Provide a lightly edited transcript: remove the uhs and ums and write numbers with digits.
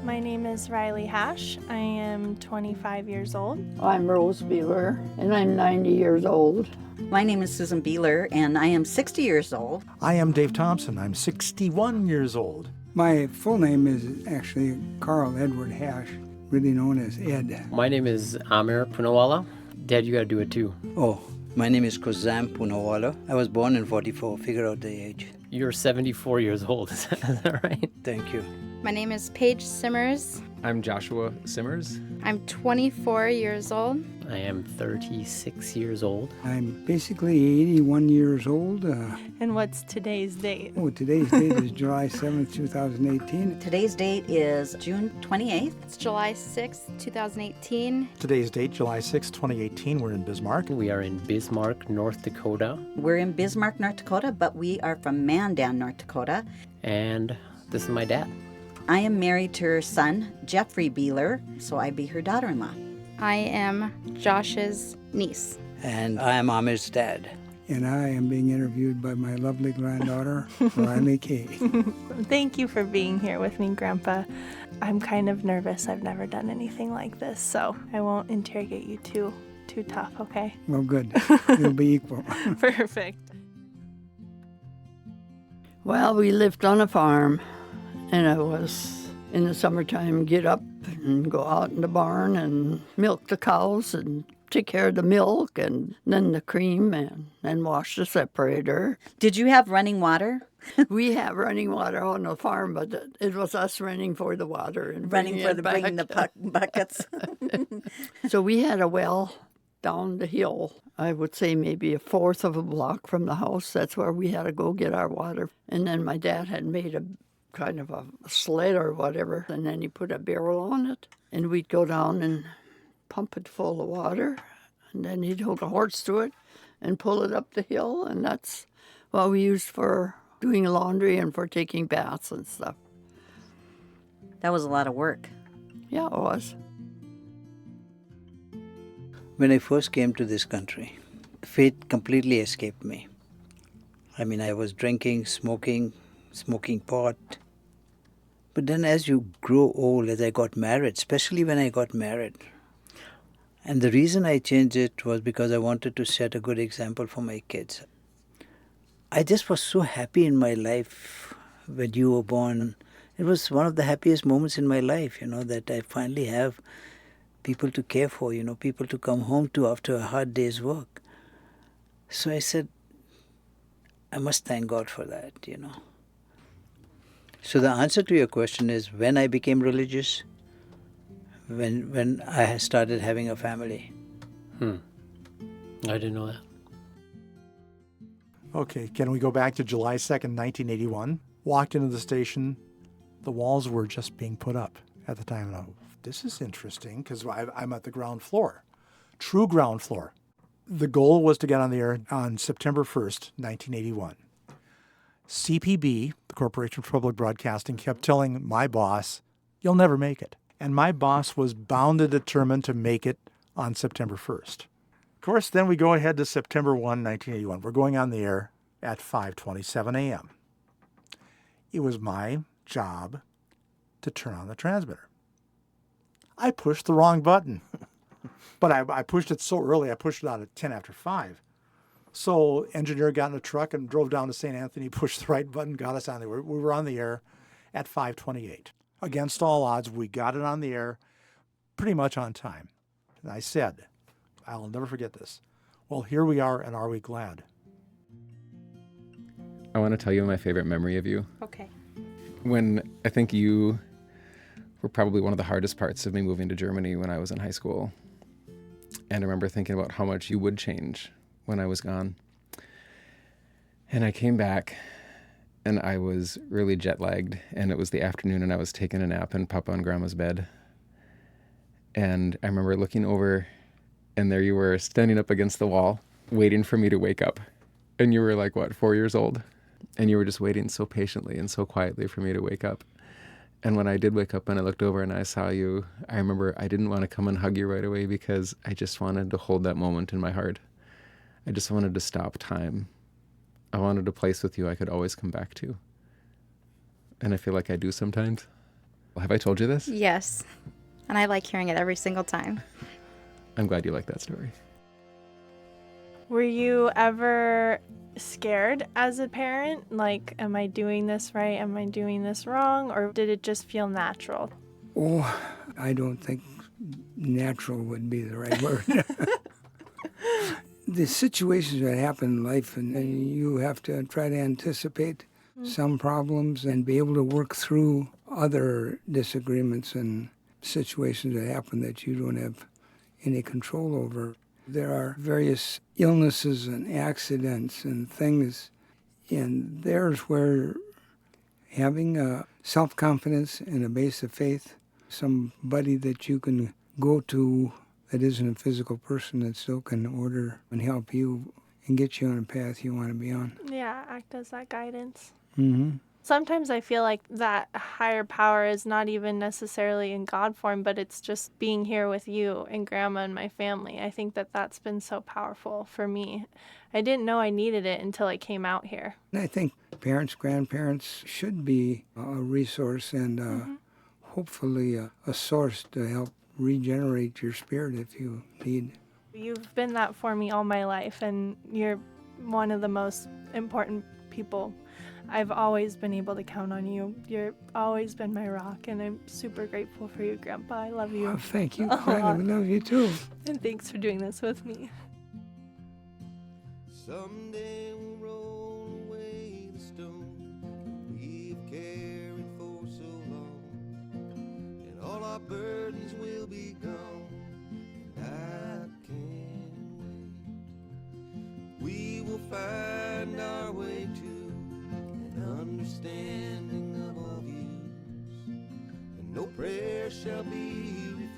My name is Riley Hash. I am 25 years old. I'm Rose Beeler, and I'm 90 years old. My name is Susan Beeler, and I am 60 years old. I am Dave Thompson. I'm 61 years old. My full name is actually Carl Edward Hash, really known as Ed. My name is Amir Punawala. Dad, you gotta do it too. Oh, my name is Kuzam Punawala. I was born in 44. Figure out the age. You're 74 years old, is that right? Thank you. My name is Paige Simmers. I'm Joshua Simmers. I'm 24 years old. I am 36 years old. I'm basically 81 years old. And what's today's date? Today's date is July 7th, 2018. Today's date is June 28th. It's July 6th, 2018. Today's date, July 6, 2018. We're in Bismarck. We are in Bismarck, North Dakota. We're in Bismarck, North Dakota, but we are from Mandan, North Dakota. And this is my dad. I am married to her son, Jeffrey Beeler, so I'd be her daughter-in-law. I am Josh's niece. And I am Amir's dad. And I am being interviewed by my lovely granddaughter, Riley Kay. Thank you for being here with me, Grandpa. I'm kind of nervous. I've never done anything like this, so I won't interrogate you too tough, okay? Well, good. It'll be equal. Perfect. Well, we lived on a farm, and I was, in the summertime, get up and go out in the barn and milk the cows and take care of the milk and then the cream and wash the separator. Did you have running water? We have running water on the farm, but it was us running for the water and Bringing back. the buckets. So we had a well down the hill. I would say maybe a fourth of a block from the house. That's where we had to go get our water. And then my dad had made a kind of a sled or whatever, and then he put a barrel on it, and we'd go down and pump it full of water, and then he'd hook a horse to it and pull it up the hill, and that's what we used for doing laundry and for taking baths and stuff. That was a lot of work. Yeah, it was. When I first came to this country, fate completely escaped me. I mean, I was drinking, smoking pot. But then as you grow old, as I got married, especially when I got married, and the reason I changed it was because I wanted to set a good example for my kids. I just was so happy in my life when you were born. It was one of the happiest moments in my life, that I finally have people to care for, people to come home to after a hard day's work. So I said, I must thank God for that, So the answer to your question is when I became religious, when I started having a family. I didn't know that. Okay, can we go back to July 2nd, 1981? Walked into the station. The walls were just being put up at the time. And this is interesting because I'm at the ground floor, true ground floor. The goal was to get on the air on September 1st, 1981. CPB, the Corporation for Public Broadcasting, kept telling my boss, you'll never make it. And my boss was bound and determined to make it on September 1st. Of course, then we go ahead to September 1, 1981. We're going on the air at 5:27 a.m. It was my job to turn on the transmitter. I pushed the wrong button. But I pushed it so early, I pushed it out at 10 after 5. So engineer got in a truck and drove down to St. Anthony, pushed the right button, got us on the air. We were on the air at 5:28. Against all odds, we got it on the air pretty much on time. And I said, I'll never forget this. Well, here we are, and are we glad? I want to tell you my favorite memory of you. Okay. When I think you were probably one of the hardest parts of me moving to Germany when I was in high school. And I remember thinking about how much you would change when I was gone. And I came back and I was really jet lagged, and it was the afternoon and I was taking a nap in Papa and Grandma's bed. And I remember looking over, and there you were standing up against the wall, waiting for me to wake up. And you were like, 4 years old? And you were just waiting so patiently and so quietly for me to wake up. And when I did wake up and I looked over and I saw you, I remember I didn't want to come and hug you right away because I just wanted to hold that moment in my heart. I just wanted to stop time. I wanted a place with you I could always come back to. And I feel like I do sometimes. Well, have I told you this? Yes. And I like hearing it every single time. I'm glad you like that story. Were you ever scared as a parent? Like, am I doing this right? Am I doing this wrong? Or did it just feel natural? Oh, I don't think natural would be the right word. The situations that happen in life, and you have to try to anticipate some problems and be able to work through other disagreements and situations that happen that you don't have any control over. There are various illnesses and accidents and things, and there's where having a self-confidence and a base of faith, somebody that you can go to that isn't a physical person that still can order and help you and get you on a path you want to be on. Yeah, act as that guidance. Mm-hmm. Sometimes I feel like that higher power is not even necessarily in God form, but it's just being here with you and Grandma and my family. I think that that's been so powerful for me. I didn't know I needed it until I came out here. And I think parents, grandparents should be a resource and hopefully a source to help regenerate your spirit if you need. You've been that for me all my life, and you're one of the most important people. I've always been able to count on you. You've always been my rock, and I'm super grateful for you, Grandpa. I love you. Oh, thank you. I love you too. And thanks for doing this with me. Someday we'll roll away the stone we've carried for so long, and all our burdens will be gone. I can't wait. We will find our way to an understanding of all views, and no prayer shall be